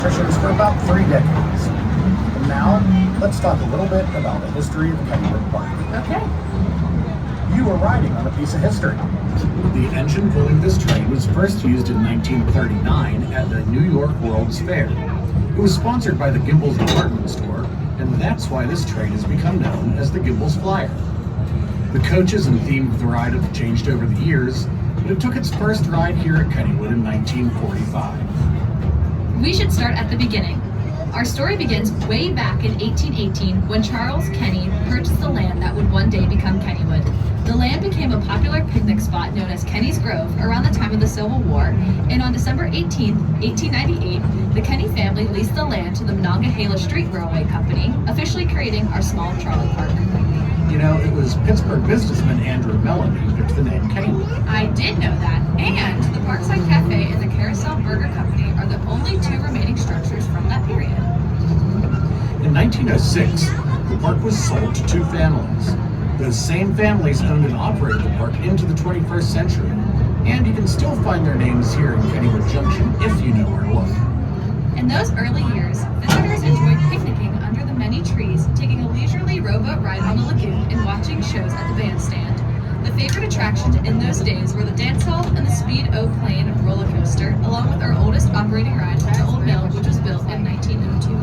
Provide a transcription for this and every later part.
Sessions for about 3 decades. And now, let's talk a little bit about the history of Kennywood Park. Okay. You were riding on a piece of history. The engine pulling this train was first used in 1939 at the New York World's Fair. It was sponsored by the Gimbals department store, and that's why this train has become known as the Gimbals Flyer. The coaches and theme of the ride have changed over the years, but it took its first ride here at Kennywood in 1945. We should start at the beginning. Our story begins way back in 1818 when Charles Kenny purchased the land that would one day become Kennywood. The land became a popular picnic spot known as Kenny's Grove around the time of the Civil War, and on December 18, 1898, the Kenny family leased the land to the Monongahela Street Railway Company, officially creating our small trolley park. You know, it was Pittsburgh businessman Andrew Mellon who picked the name Kennywood. I did know that, and the Parkside Cafe and the Carousel Burger Company are the only two remaining structures from that period. In 1906, the park was sold to 2 families. Those same families owned and operated the park into the 21st century, and you can still find their names here in Kennywood Junction if you know where to look. In those early years, visitors enjoyed picnicking under the many trees, taking a leisurely rowboat ride on the lagoon, and watching shows at the bandstand. The favorite attractions in those days were the dance hall and the Speed-O-Plane roller coaster, along with our oldest operating ride, the Old Mill, which was built in 1902.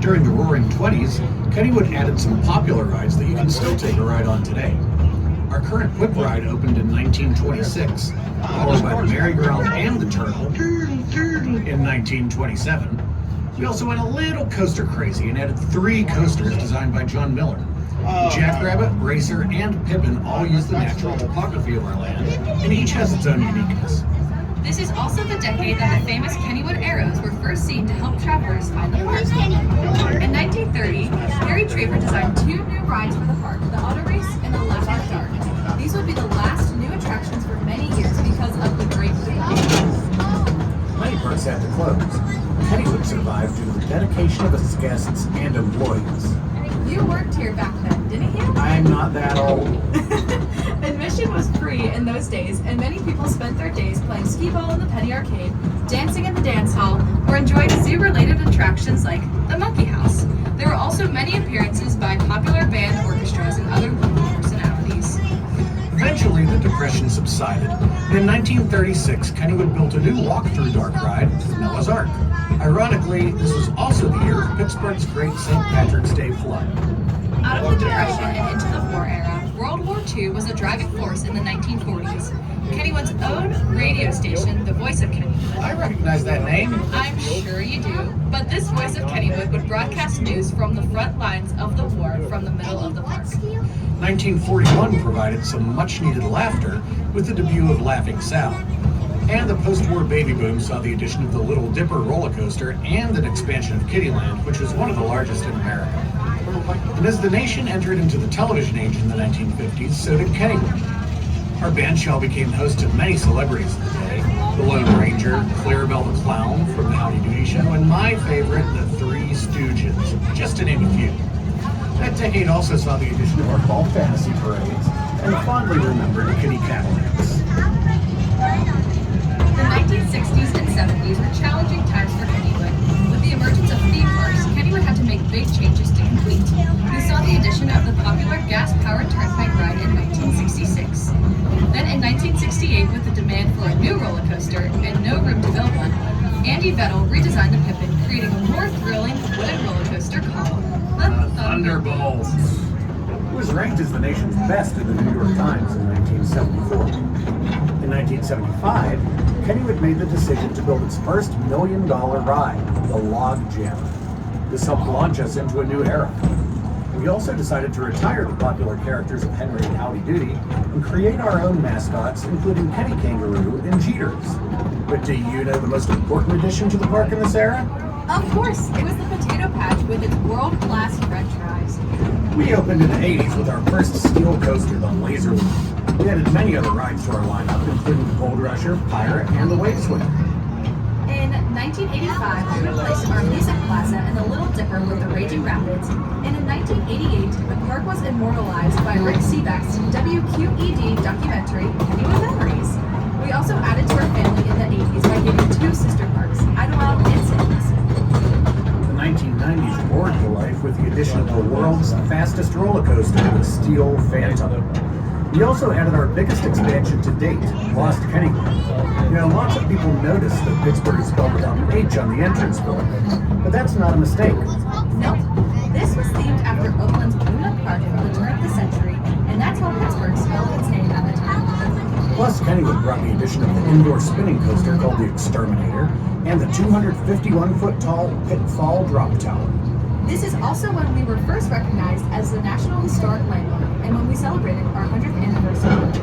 During the Roaring 20s, Kennywood added some popular rides that you can still take a ride on today. Our current whip ride opened in 1926, followed by the merry-go-round and the turtle in 1927. We also went a little coaster crazy and added 3 coasters designed by John Miller. Jackrabbit, Racer, and Pippin all use the natural topography of our land, and each has its own uniqueness. This is also the decade that the famous Kennywood arrows were first seen to help travelers find the park. In 1930, Harry Traver designed 2 new rides for the park, the Auto Race and the Laugh in the Dark. These would be the last new attractions for many years because of the Great Depression. Many parks had to close. Kennywood survived due to the dedication of its guests and employees. You worked here back then, didn't you? I'm not that old. Admission was free in those days, and many people spent their days playing skee-ball in the Penny Arcade, dancing in the dance hall, or enjoying zoo-related attractions like the Monkey House. There were also many appearances by popular band orchestras and other local personalities. Eventually, the Depression subsided. In 1936, Kennywood built a new walk-through dark ride, Noah's Ark. Ironically, this was also the year of Pittsburgh's great St. Patrick's Day flood. Out of the Depression and into the war era, World War II was a driving force in the 1940s. Kennywood's own radio station, the Voice of Kennywood. I recognize that name. I'm sure you do. But this Voice of Kennywood would broadcast news from the front lines of the war from the middle of the park. 1941 provided some much-needed laughter with the debut of Laughing Sal. And the post-war baby boom saw the addition of the Little Dipper roller coaster and an expansion of Kittyland, which was one of the largest in America. And as the nation entered into the television age in the 1950s, so did Kennywood. Our bandshell became host to many celebrities of the day: the Lone Ranger, Clarabelle the Clown from the Howdy Doody Show, and my favorite, the Three Stooges, just to name a few. That decade also saw the addition of our fall fantasy parades and the fondly remembered Kitty Cadillacs. The 1960s and 70s were challenging times for Kennywood. With the emergence of theme parks, Kennywood had to make big changes to compete. We saw the addition of the popular gas-powered turnpike ride in 1966. Then in 1968, with the demand for a new roller coaster and no room to build one, Andy Vettel redesigned the Pippin, creating a more thrilling wooden roller coaster called the Thunderbolts. It was ranked as the nation's best in the New York Times in 1974. In 1975, Kennywood made the decision to build its first $1 million ride, the Log Jam. This helped launch us into a new era. We also decided to retire the popular characters of Henry and Howdy Doody and create our own mascots, including Kenny Kangaroo and Jeeters. But do you know the most important addition to the park in this era? Of course, it was the Potato Patch with its world-class french fries. We opened in the 80s with our first steel coaster, the Laser Loop. We added many other rides to our lineup, including the Gold Rusher, Pirate, and the Wave Swing. In 1985, we replaced our Music Plaza and the Little Dipper with the Raging Rapids, and in 1988, the park was immortalized by Rick Seebeck's WQED documentary, Kennywood Memories. We also added to our family in the 80s by giving 2 two sister parks, Idlewild and Sandy's. The 1990s roared to life with the addition of the world's fastest roller coaster, the Steel Phantom. We also added our biggest expansion to date, Lost Kennywood. Lots of people notice that Pittsburgh is spelled without an H on the entrance bill, but that's not a mistake. Nope. This was themed after Oakland's Luna Park from the turn of the century, and that's how Pittsburgh spelled its name at the time. Plus, Kennywood brought the addition of the indoor spinning coaster called the Exterminator and the 251-foot tall Pitfall Drop Tower. This is also when we were first recognized as the National Historic Landmark and when we celebrated our 100th anniversary.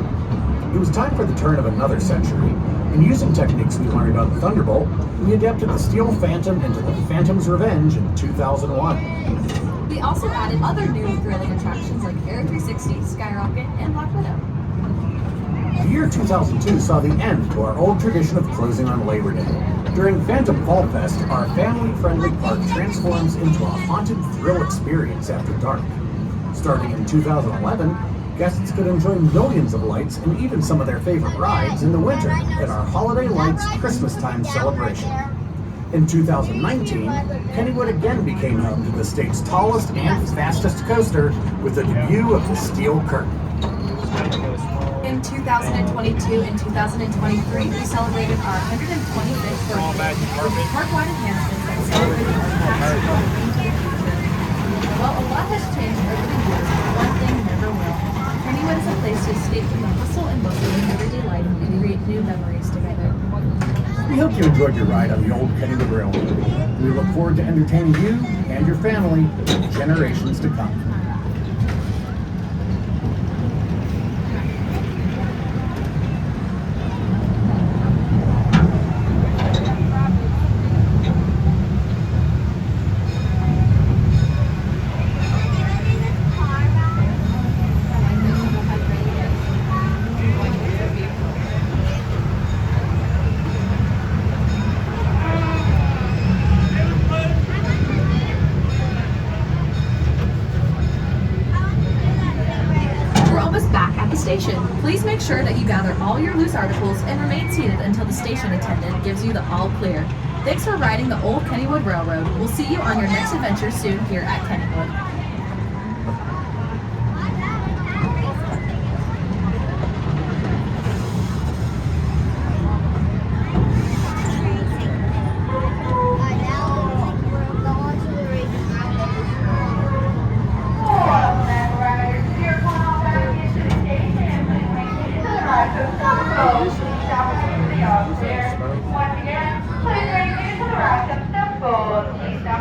It was time for the turn of another century, and using techniques we learned on Thunderbolt, we adapted the Steel Phantom into the Phantom's Revenge in 2001. We also added other new thrilling attractions like Air 360, Skyrocket, and Black Widow. The year 2002 saw the end to our old tradition of closing on Labor Day. During Phantom Fall Fest, our family-friendly park transforms into a haunted thrill experience after dark. Starting in 2011, guests could enjoy millions of lights and even some of their favorite rides in the winter at our Holiday Lights Christmas-time celebration. In 2019, Kennywood again became home to the state's tallest and fastest coaster with the debut of the Steel Curtain. In 2022 and 2023, we celebrated our 125th birthday with park-wide enhancements that celebrated our past. While a lot has changed over the years, one thing never will. Kennywood is a place to escape from the hustle and bustle of everyday life and create new memories together. We hope you enjoyed your ride on the old Kennywood Railroad. We look forward to entertaining you and your family for generations to come. Station. Please make sure that you gather all your loose articles and remain seated until the station attendant gives you the all clear. Thanks for riding the old Kennywood Railroad. We'll see you on your next adventure soon here at Kennywood. Once again, please bring me to the right of the board. Please stop